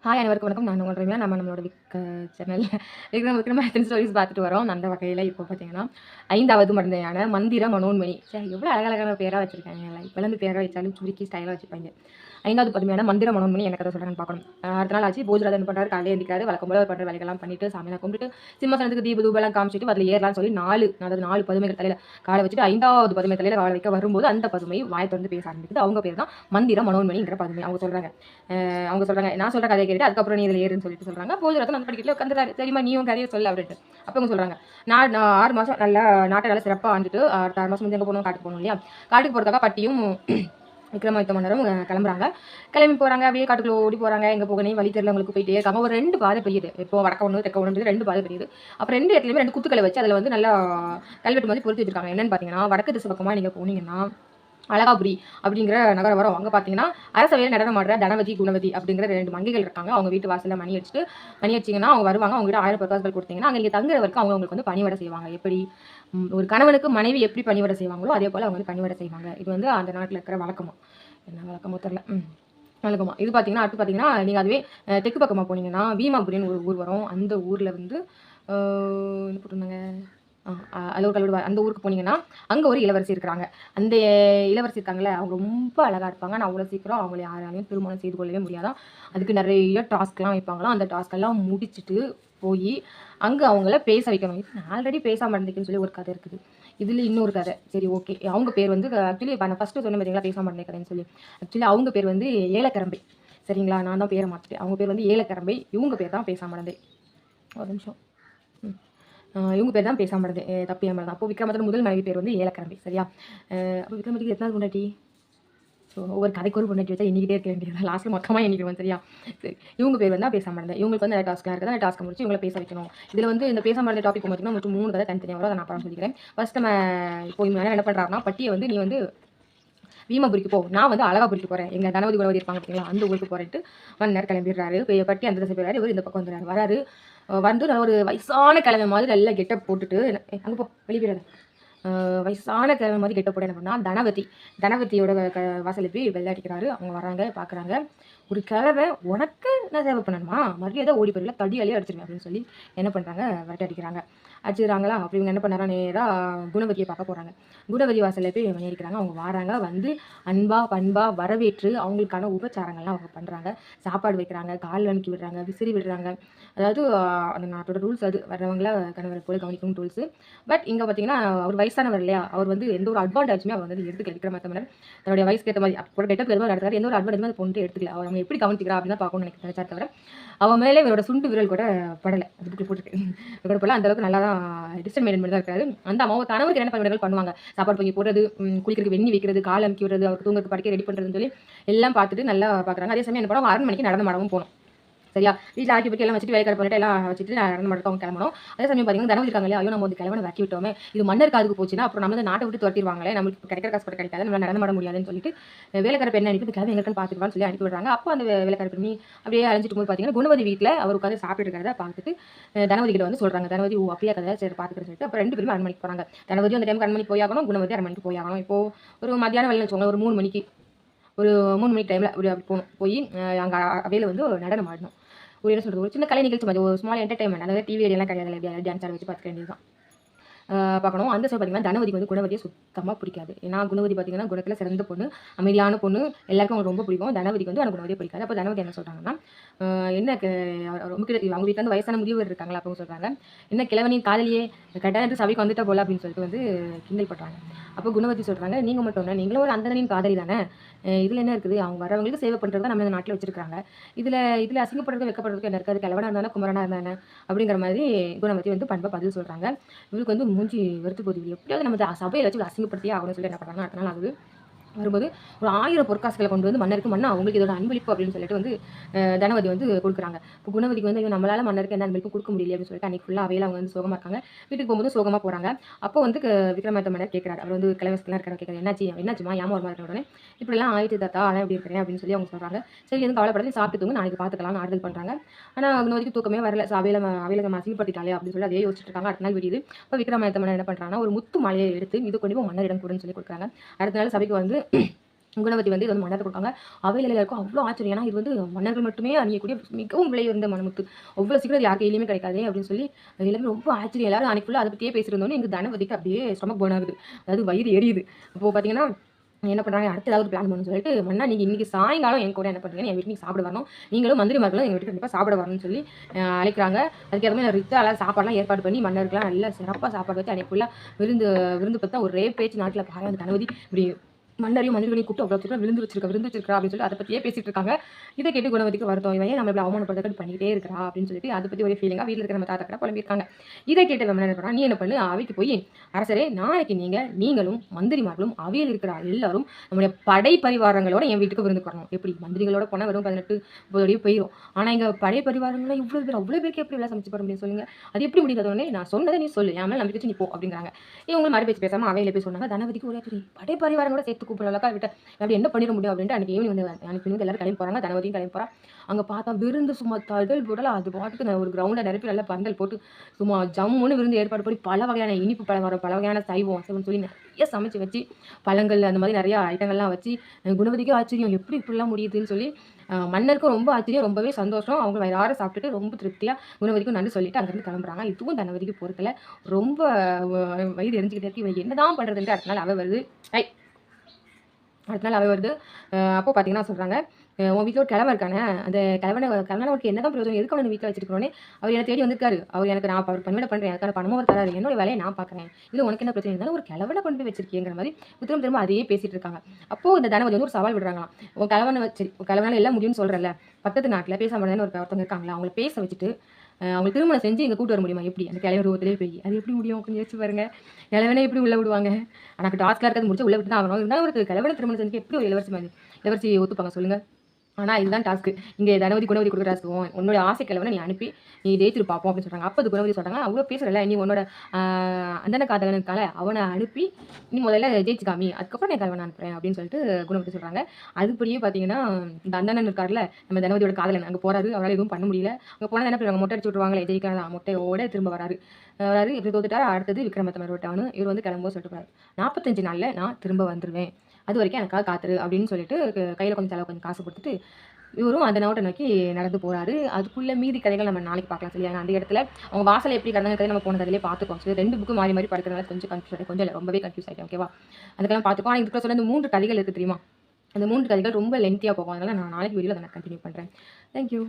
Hi அனைவருக்கும் வணக்கம். நான் உங்கள் ரம்யா. நம்மளோட சேனல்ல விக்ரமாதித்தன் ஸ்டோரிஸ் பார்த்துட்டு வரோம். அந்த வகையில் இப்போ பார்த்தீங்கன்னா 5வது மடந்தையான மந்திர மனோன்மணி. எவ்வளோ அழகழகான பேராக வச்சுருக்காங்கல்ல. இப்போலாம் இந்த பேரை வச்சாலும் சுருக்கி ஸ்டைலாக வச்சுருப்பாங்க. 5வது பதுமையான மந்திர மனோன்மணி என்ன கதை சொல்கிறாங்கன்னு பார்க்கணும். அடுத்த நாள் ஆச்சு. பூஜராஜன் என்ன பண்ணுறாரு, காலையில் எழுந்திரிக்காரு. வழக்கம் போல பண்ணுற வேலைகள்லாம் பண்ணிட்டு சாமியெல்லாம் கும்பிட்டு சிம்மசனத்துக்கு தீப தூபெல்லாம் காமிச்சிட்டு அதில் ஏறலாம்னு சொல்லி 4 பதுமைகள் தலையில் காலை வச்சுட்டு 5வது பதுமை தலையில் காலை வைக்க வரும்போது அந்த பதுமை வாயை திறந்து பேச ஆரம்பிக்குது. அவங்க பேர் தான் மந்திர மனோன்மணிங்கிற பதுமை. அவங்க சொல்கிறாங்க நான் சொல்கிற கதையை கேட்டு அதுக்கப்புறம் நீ இதில் ஏறுன்னு சொல்லிட்டு சொல்கிறாங்க. பூஜராஜன் அந்த படிக்கட்டில் உட்காந்துறாரு. சரிம்மா நீயும் கதையை சொல்ல அப்படின்ட்டு. அப்போ அவங்க சொல்கிறாங்க, நான் 6 மாதம் நல்லா நாட்டை நல்லா சிறப்பாக ஆண்டுட்டு அடுத்த 6 மாதம் வந்து எங்கே போகணும், காட்டுக்கு போகணும் இல்லையா. காட்டுக்கு போகிறதுக்காக பட்டியும் விக்ரமாதித்த மன்னரும் கிளம்புறாங்க. கிளம்பி போகிறாங்க. அப்படியே காட்டுக்குள்ள ஓடி போகிறாங்க. எங்கே போகணும் வழி தெரியல. உங்களுக்கு போயிட்டே இருக்காங்க. ஒரு 2 பாதை பெரியுது. இப்போ வடக்க ஒன்று தெற்க ஒன்று 2 பாதை பெரியுது. அப்புறம் 2 இடத்துலையுமே 2 குத்துக்களை வச்சு அதில் வந்து நல்லா கல்வெட்டு மாதிரி பொறுத்து வச்சிருக்காங்க. என்னன்னு பார்த்தீங்கன்னா, வடக்கு திசை பக்கமாக நீங்கள் போனீங்கன்னா அழகாபுரி அப்படிங்கிற நகரம் வரும். அங்கே பார்த்தீங்கன்னா அரசவையில் நடனம் ஆடுற தனவதி குணவதி அப்படிங்கிற 2 மங்கைகள் இருக்காங்க. அவங்க வீட்டு வாசலில் மணி அடிச்சிங்கன்னா அவங்க வருவாங்க. அவங்க கிட்ட 1000 பொற்காசுகள் கொடுத்தீங்கன்னா அங்கே தங்குறவருக்கு அவங்களுக்கு வந்து பணிவடை செய்வாங்க. எப்படி ஒரு கணவனுக்கு மனைவி எப்படி பணிவடை செய்வாங்களோ அதே போல் அவங்க வந்து பணிவடை செய்வாங்க. இது வந்து அந்த நாட்டில் இருக்கிற வழக்கமா, என்ன வழக்கமோ தெரியல. வழக்கமா இது பார்த்தீங்கன்னா அடுத்து பார்த்தீங்கன்னா நீங்கள் அதுவே தெற்கு பக்கமாக போனீங்கன்னா வீமாபுரின்னு ஒரு ஊர் வரும். அந்த ஊரில் வந்து என்ன போட்டிருந்தாங்க, கல்லூரி அந்த ஊருக்கு போனீங்கன்னா அங்கே ஒரு இளவரசி இருக்கிறாங்க. அந்த இளவரசி இருக்காங்களே அவங்க ரொம்ப அழகாக இருப்பாங்க. நான் அவ்வளோ சீக்கிரம் அவங்கள யாராலையும் திருமணம் செய்து கொள்ளவே முடியாதான். அதுக்கு நிறைய டாஸ்க்லாம் வைப்பாங்களாம். அந்த டாஸ்க்கெல்லாம் முடிச்சுட்டு போய் அங்கே அவங்கள பேச வைக்கணும். இது ஆல்ரெடி பேசாமல் இருந்துக்குன்னு சொல்லி ஒரு கதை இருக்குது. இதில் இன்னொரு கதை. சரி ஓகே. அவங்க பேர் வந்து ஆக்சுவலி இப்போ நான் ஃபஸ்ட்டு சொன்ன பார்த்தீங்களா பேசாமல் இருந்தே கதைன்னு சொல்லி. ஆக்சுவலி அவங்க பேர் வந்து ஏலக்கரம்பை. சரிங்களா, நான் தான் பேரை மாற்றிட்டேன். அவங்க பேர் வந்து ஏலக்கரம்பை. இவங்க பேர் தான் பேசாமல் இருந்தே. ஒரு நிமிஷம். இவங்க பேர் தான் பேசாமல் இருந்தேன். தப்பியா மாதிரி தான். அப்போ விக்ரமாதித்தன் முதல் மனைவி பேர் வந்து ஏலக்கரம்பை. சரியா. அப்போ விக்ரமாதித்தனுக்கு எத்தனாவது பொண்டாட்டி? ஸோ ஒவ்வொரு கதைக்கு ஒரு பொண்டாட்டி வச்சா எண்ணிக்கிட்டே இருக்க வேண்டியது. லாஸ்ட்டில் மொத்தமாக எண்ணிக்கிறோம். சரியா. சரி, இவங்க பேர் வந்து பேசாமல் இருந்தேன். இவங்களுக்கு வந்து நிறைய டாஸ்க்லாம் இருக்குது. அந்த டாஸ்க்கை முடிச்சு இவங்களை பேச வைக்கணும். இதில் வந்து இந்த பேசாமல் இருந்த டாபிக் பார்த்தீங்கன்னா மட்டும் 3 கதை தனித்தனியாக வரும். அதை நான் அப்புறம் சொல்லிக்கிறேன். ஃபர்ஸ்ட் நம்ம இப்போ என்ன பண்ணுறாருன்னா, பட்டியை வந்து நீ வந்து வீமபுரிக்கு போ, நான் வந்து அழகாபுரிக்கு போகிறேன், எங்கள் தனவதி குணவதி இருப்பாங்க பார்த்தீங்களா அந்த ஊருக்கு போகிறேன்ட்டு மன்னர் கிளம்பிடுறாரு. பட்டி அந்த திசை போயிடுறாரு. இவர் இந்த பக்கம் வந்துடுறாரு. வராரு. வந்து நான் ஒரு வயசான கிழமை மாதிரி நல்லா கெட்டப் போட்டுட்டு அங்கே போ வெளியே போயிடாது. வயசான கிழமை மாதிரி கெட்டப் போட்டு என்ன பண்ணால் தனவதியோட வாசலில் போய் வெள்ளாடிக்கிறாரு. அவங்க வராங்க, பார்க்குறாங்க. ஒரு கிழமை உனக்கு நான் சேவை பண்ணணுமா, மரியாதை ஓடி போயிடல, தடியாலே அடிச்சிருவேன் அப்படின்னு சொல்லி என்ன பண்ணுறாங்க, விரட்டி அடிக்கிறாங்க. அடிச்சிடுறாங்களா. அப்படி இவங்க என்ன பண்ணுறாங்க, நேராக குணவதியை பார்க்க போகிறாங்க. குணவதி வாசலில் போய் மணி அடிக்கிறாங்க. அவங்க வராங்க. வந்து அன்பா பண்பா வரவேற்று அவங்களுக்கான உபச்சாரங்கள்லாம் அவங்க பண்ணுறாங்க. சாப்பாடு வைக்கிறாங்க, கால் வணிக்கி விடுறாங்க, விசிறி விடுறாங்க. அதாவது அந்த நாட்டோட ரூல்ஸ் அது. வர்றவங்கள கணவரை போல கவனிக்கணும் ரூல்ஸு. பட் இங்கே பார்த்தீங்கன்னா அவர் வயசானவர் இல்லையா, அவர் வந்து எந்த ஒரு அட்வான்டேஜுமே அவர் வந்து எடுத்துக்கல. விக்ரமாதித்தன் தன்னுடைய வயசுக்கு ஏற்ற மாதிரி அப்போ கெட்ட பேர் நடத்துறாரு. எந்த ஒரு அட்வான்டேஜ் அந்த பொண்ணு எடுத்துக்கல. அவர் அவங்க எப்படி கவனிக்கிறா அப்படின்னு தான் பார்க்கணும்னு எனக்கு நினைச்சா தவிர அவன் மேலே இவரோட சுண்டு விரல் கூட படலை. அது புக்கில் போட்டுருக்கு. இவரோட போல அந்த அளவுக்கு நல்லா தான் டிஸ்டன்ஸ் மெயின்டைன் பண்ணி தான் இருக்காரு. அந்த அம்மாவை கணவருக்கு என்ன பணிவிடைகள் பண்ணுவாங்க, சாப்பாடு பொங்கி போடுறது, குளிக்கிறதுக்கு வெண்ணி வைக்கிறது, கால் அமுக்கி விடுறது, அவருக்கு தூங்குறதுக்கு படிக்க ரெடி பண்ணுறதுன்னு சொல்லி எல்லாம் பார்த்துட்டு நல்லா பார்க்குறாங்க. அதே சமயம் என்ன பண்ணுவாங்க, அரண்மனைக்கு நடந்து மாடவும் போகணும். சரியா. வீட்டில் ஆட்டி பட்டி எல்லாம் வச்சுட்டு வேலைக்கார பண்ணிட்டு எல்லாம் வச்சுட்டு நடந்து மட்டும் அவங்க கிளம்பணும். அதே சமயம் பார்த்தீங்கன்னா தனவதி இருக்காங்க இல்லையா, ஐயோ நம்ம வந்து கிளம்பி வாக்கி விட்டோமே, இது மன்னர் காதுக்கு போச்சுன்னா அப்புறம் நம்ம நாட்டை விட்டு துரத்திடுவாங்களே, நம்மளுக்கு கிடைக்கிற காசு கூட கிடைக்காது, நம்ம நடந்து மாட முடியாதுன்னு சொல்லிட்டு வேலைக்கார பெண்ணை அனுப்பி கிளம்பி எங்களுக்குன்னு பார்த்துட்டுவான்னு சொல்லி அனுப்பி விடுறாங்க. அப்போ அந்த வேலைக்கார பெண்ணி அப்படியே அழைஞ்சிட்டு போது பார்த்தீங்கன்னா குணவதி வீட்டில் அவர் உட்காந்து சாப்பிட்டு இருக்கிறத பார்த்துட்டு தனவதி கிட்ட வந்து சொல்கிறாங்க. தனவதி அப்படியே கதை சரி பார்த்துக்கிறேன்னு சொல்லிட்டு அப்புறம் 2 பேரும் அரண்மனைக்கு போகிறாங்க. தனவதி அந்த டைமுக்கு அரண்மனைக்கு போயாகணும், குணவதி அரண்மனைக்கு போயாகணும். இப்போ ஒரு மத்தியானம் வேலை வச்சுக்கோங்க, ஒரு 3 மணிக்கு டைமில் அப்படி போகணும். போய் அங்கே அவையில் வந்து நடனம் ஆடணும். ஒரு என்ன சொல்கிறது, ஒரு சின்ன கலை நிகழ்ச்சி மாதிரி, ஒரு ஸ்மால் என்டர்டைன்மெண்ட். அதாவது டிவி எல்லாம் கிடையாது, எப்படியா டான்ஸ் ஆட வச்சு பார்த்துக்க வேண்டியது தான். பார்க்கணும். அந்த சைடு பார்த்தீங்கன்னா தனவதிக்கு வந்து குணவதியை சுத்தமாக பிடிக்காது. ஏன்னா குணவதி பார்த்தீங்கன்னா குணத்தில் சிறந்த பொண்ணு, அமைதியான பொண்ணு, எல்லாருக்கும் அவங்களுக்கு ரொம்ப பிடிக்கும். தனவதிக்கு வந்து எனக்கு குணவதியை பிடிக்காது. அப்போ தனவதி என்ன சொல்கிறாங்கன்னா, என்ன ரொம்ப அவங்க வீட்டில் வந்து வயசான முதியவர் இருக்காங்களா அப்படின்னு சொல்கிறாங்க. என்ன கிழவனின் காதலியே கட்டாயத்து சபைக்கு வந்துட்டா போல அப்படின்னு சொல்லிட்டு வந்து கிண்டல் பண்ணுறாங்க. அப்போ குணவதி சொல்கிறாங்க, நீங்கள் மட்டும் என்ன, நீங்களும் ஒரு அந்தனின் காதலி தானே, இதில் என்ன இருக்குது, அவங்க வரவங்களுக்கு சேவை பண்ணுறது தான் நம்ம இந்த நாட்டில் வச்சிருக்காங்க, இதில் அசிங்கப்படுறது வைக்கப்படுறதுக்கு என்ன இருக்குது, கிழவனாக இருந்தானே குமரனாக இருந்தானே அப்படிங்கிற மாதிரி குணவதி வந்து பண்பாக பதில் சொல்கிறாங்க. இவருக்கு வந்து மூஞ்சி வெறுத்து போகுது. எப்படியாவது நம்ம சபையில் வச்சு அசிங்கப்படுத்தியே ஆகணும்னு சொல்லி என்ன பண்ணுறாங்க. அடுத்த நாள் ஆகுது. வரும்போது ஒரு 1000 பொற்காசுகளை கொண்டு வந்து மன்னருக்கு, மன்னா அவங்களுக்கு இதோட அன்பளிப்பு அப்படின்னு சொல்லிட்டு வந்து தனவதி வந்து கொடுக்குறாங்க. இப்போ குணவதிக்கு வந்து நம்மளால மன்னருக்கு எந்த அன்பளிப்பும் கொடுக்க முடியல அப்படின்னு சொல்லிட்டு அன்னைக்கு ஃபுல்லாக அவையில் அவங்க வந்து சோகமாக இருக்காங்க. வீட்டுக்கு போகும்போது சோகமாக போகிறாங்க. அப்போ வந்து விக்ரமாதித்த மன்னர் கேட்குறாரு. அவர் வந்து கிளவஸ்கெல்லாம் இருக்கிற கேட்குறாரு, என்னாச்சுமா ஏமா ஒரு மாதிரி உடனே இப்படிலாம் ஆயிடுச்சு தாத்தா, ஆனால் எப்படி இருக்கிறேன் அப்படின்னு சொல்லி அவங்க சொல்கிறாங்க. சரி எதுவும் கவலைப்படாது, சாப்பிட்டு தூங்க, நாளைக்கு பார்த்துக்கலாம்னு ஆறுதல் பண்ணுறாங்க. ஆனால் குணவதிக்கு தூக்கமே வரல. அவையில் நம்ம அசிங்கப்படுத்திட்டாலே அப்படின்னு சொல்லி அதே யோசிச்சுட்டு இருக்காங்க. அடுத்த நாள் விடியுது. இப்போ விக்ரமாதித்த மன்னர் என்ன பண்ணுறாங்கன்னா ஒரு முத்து மாலையை எடுத்து இது கொண்டு போய் மன்னரிடம் கூடன்னு சொல்லி கொடுக்குறாங்க. அடுத்த நாள் சபைக்கு வந்து குணவதி வந்து இது வந்து மன்னர் கொடுக்காங்க. அவையில எல்லாருக்கும் அவ்வளோ ஆச்சரியம். ஏன்னா இது வந்து மன்னர்கள் மட்டுமே அணியக்கூடிய மிகவும் விலை உயர்ந்த மணிமுத்து. அவ்வளோ சீக்கிரம் யார் கையிலயுமே கிடைக்காதே அப்படின்னு சொல்லி எல்லாமே ரொம்ப ஆச்சரியம். எல்லாரும் அன்னைக்கு ஃபுல்லா அதை பத்தியே பேசியிருந்தோன்னே எங்க தனவதிக்கு அப்படியே ஸ்டொமக் பர்ன் ஆகுது. அதாவது வயிறு எரியுது. அப்போ பார்த்தீங்கன்னா என்ன பண்ணுறாங்க, அடுத்து ஏதாவது பிளான் பண்ணணும்னு சொல்லிட்டு, மன்னா நீங்கள் இன்னைக்கு சாயங்காலம் என் கூட என்ன பண்ணுறீங்கன்னு என் வீட்டுக்கு சாப்பிட வரணும். நீங்களும் மந்திரிமார்களும் எங்கள் வீட்டுக்கு கண்டிப்பாக சாப்பிட வரணும்னு சொல்லி அழைக்கிறாங்க. அதுக்கேற்ற மாதிரி ரிச்சா எல்லாம் சாப்பாடுலாம் ஏற்பாடு பண்ணி மன்னருக்குலாம் நல்லா சிறப்பாக சாப்பாடு வச்சு அன்னைக்கு ஃபுல்லாக விருந்து விருந்து பார்த்தா ஒரே பேச்சு நாட்டில் பாரு அந்த தனவதி இப்படி மன்னரையும் மந்திரிகளையும் கூப்பிட்டு அவ்வளோ சீக்கிரம் விருந்து வச்சிருக்கா அப்படின்னு சொல்லி அதை பற்றியே பேசிட்டு இருக்காங்க. இதை கேட்டு குணவதிக்கு வருத்தம். இவன் ஏன் நம்ம இப்படி அவமானப்படுத்த பண்ணிக்கிட்டே இருக்கிறா அப்படின்னு சொல்லிட்டு அதை பற்றி ஒரே ஃபீலிங்காக வீட்டில் இருக்கிற நம்ம தாத்தா கடை புலம்பியிருக்காங்க. இதை கேட்டு நம்ம என்ன பண்ணுறா, நீ என்ன பண்ணு அவைக்கு போய் அரசரே நாளைக்கு நீங்களும் மந்திரிமார்களும் அவையில் இருக்கிற எல்லாரும் நம்முடைய படை பரிவாரங்களோட என் வீட்டுக்கு விருந்துக்கு வரணும். எப்படி மந்திரிகளோட போனால் வெறும் 18 30 போயிடும். ஆனால் எங்கள் படை பரிவாரங்களும் அவ்வளோ பேருக்கு எப்படி எல்லாம் சமைச்சு போட முடியும் சொல்லுங்க. அது எப்படி முடியாதோடனே நான் சொன்னதை நீ சொல்லு, என் மேலே நம்பிக்கை வச்சு நீ போ அப்படிங்கிறாங்க. இவங்க மறு பேச்சு பேசாமல் அவையில் போய் சொன்னாங்க. தனவதிக்கு ஒரே படை பரிவாரங்களோட சேர்த்து கூப்பிடலாம் விட்ட அப்படி என்ன பண்ணிட முடியும் அப்படின்ட்டு அன்றைக்கி ஈவினிங் வந்து அன்றைக்கி வந்து எல்லாரும் கிளம்பி போகிறாங்க. தனவதியும் கிளம்பி போகிறா. அங்கே பார்த்தா விருந்து சும்மா தடல் போடலாம். அது பாட்டுக்கு ஒரு கிரவுண்டை நிரப்பி நல்லா பந்தல் போட்டு சும்மா ஜம்முன்னு விருந்து ஏற்பாடு பண்ணி பல வகையான இனிப்பு பலகாரம் பல வகையான சைவம் சொல்லி நிறைய சமைச்சு வச்சு பழங்கள் அந்த மாதிரி நிறைய ஐட்டங்கள்லாம் வச்சு குணவதிக்கும் ஆச்சரியம் எப்படி இப்படிலாம் முடியுதுன்னு சொல்லி மன்னருக்கும் ரொம்ப ஆச்சரியம், ரொம்பவே சந்தோஷம். அவங்க வயிறார சாப்பிட்டுட்டு ரொம்ப திருப்தியாக குணவதிக்கும் நன்றி சொல்லிட்டு அங்கேருந்து கிளம்புறாங்க. இதுவும் தனவதிக்கு பொறுத்தல ரொம்ப வயிறு எரிஞ்சுக்கிட்டே இருக்கு. இவன் என்னதான் பண்ணுறதுன்ட்டு அடுத்த நாள் வருது. அப்போ பார்த்தீங்கன்னா சொல்கிறாங்க, உன் வீட்டில் ஒரு கிழவன் இருக்கானே, அந்த கிழவனுக்கு என்னதான் பிரயோஜனம், எதுக்கு அவனை வீட்டில் வச்சிருக்கோன்னே அவர் என்னை தேடி வந்திருக்காரு. நான் அவர் பணிவிட பண்ணுறேன், அதுக்கான பணமும் அவர் தராரு, என்னோட வேலையை நான் பார்க்குறேன், இது உனக்கு என்ன பிரச்சனை இருந்தாலும் ஒரு கிழவனை கொண்டு போய் வச்சிருக்கேங்கிற மாதிரி திரும்ப அதையே பேசிட்டு இருக்காங்க. அப்போது இந்த தனவதி வந்து ஒரு சவால் விடுறாங்களாம். உன் கிழவனால எல்லாம் முடியும்னு சொல்கிறல்ல, பக்கத்து நாட்டில் பேசாமல் ஒருத்தவங்க இருக்காங்களா, அவங்கள பேச வச்சுட்டு அவங்க திருமணம் செஞ்சு இங்கே கூட்டு வர முடியுமா? எப்படி அந்த கிழவன் ரூபத்திலே போய் அது எப்படி முடியும்? கொஞ்சம் யோசிச்சு பாருங்க. கிழவனே எப்படி உள்ள விடுவாங்க? எனக்கு டாஸ்க்காக இருக்கிறது முடிச்சு உள்ள விட்டு தான் ஆகணும். இருந்தாலும் ஒரு கிழவனை திருமணம் செஞ்சு எப்படி ஒரு இளவரசி ஒத்துப்பாங்க சொல்லுங்க? ஆனால் இதுதான் டாஸ்க்கு. இங்கே தனவதி குணவதி கொடுக்குற டாஸ்க்கு, உன்னோட ஆசை கிழவனை நீ அனுப்பி நீ ஜெயிச்சிட்டு பார்ப்போம் அப்படின்னு சொல்கிறாங்க. அப்போ அது குணவதி சொல்கிறாங்க, அவ்வளோ பேசுகிறல, நீ உன்னோட அந்தன காதலனுக்கால அவனை அனுப்பி நீ முதல்ல ஜெயிச்சு காமி, அதுக்கப்புறம் நான் கிழவனை அனுப்புகிறேன் அப்படின்னு சொல்லிட்டு குணவதி சொல்கிறாங்க. அதுபடியே பார்த்தீங்கன்னா இந்த அந்தனன் இருக்கார்ல, நம்ம தனவதியோட காதலன் அங்கே போகிறாரு. அவரால் எதுவும் பண்ண முடியல. அங்கே போனால் என்ன பண்ணுவாங்க, மொட்டை அடிச்சு விட்ருவாங்களே, ஜெயிக்கலாம் மொட்டையோட திரும்ப வராரு. இப்படி தோத்துட்டார். அடுத்தது விக்ரமத்தமர் விட்டான்னு இவர் வந்து கிளம்பும் சொல்லிட்டு போகிறார். 45 நாளில் நான் திரும்ப வந்துடுவேன், அது வரைக்கும் எனக்காக காத்துரு அப்படின்னு சொல்லிட்டு கையில் கொஞ்சம் காசு கொடுத்துட்டு இவரும் அந்த நோட்டை நோக்கி நடந்து போகிறாரு. அதுக்குள்ளே மீதி கதைகள் நம்ம நாளைக்கு பார்க்கலாம் சரியா? அந்த இடத்துல அவங்க வாசலை எப்படி கடந்த கதை நம்ம போன கதையிலே பார்த்துக்கோம். சரி, 2 புக்கு மாறி படிக்கிறதுனால கொஞ்சம் கன்ஃபியூஸ் ஆகிடும், கொஞ்சம் ரொம்பவே கன்ஃபியூஸ் ஆகிடும். ஓகேவா? அதுக்கெல்லாம் பார்த்துக்கோ. ஆனால் இதுக்கு சொல்ல இந்த 3 கதைகள் இருக்குது தெரியுமா? அந்த 3 கதைகள் ரொம்ப லென்த்தியாக போகும். அதனால் நான் நாளைக்கு வீடியோவில் அதை நான் கண்டினியூ பண்ணுறேன். தேங்க்யூ.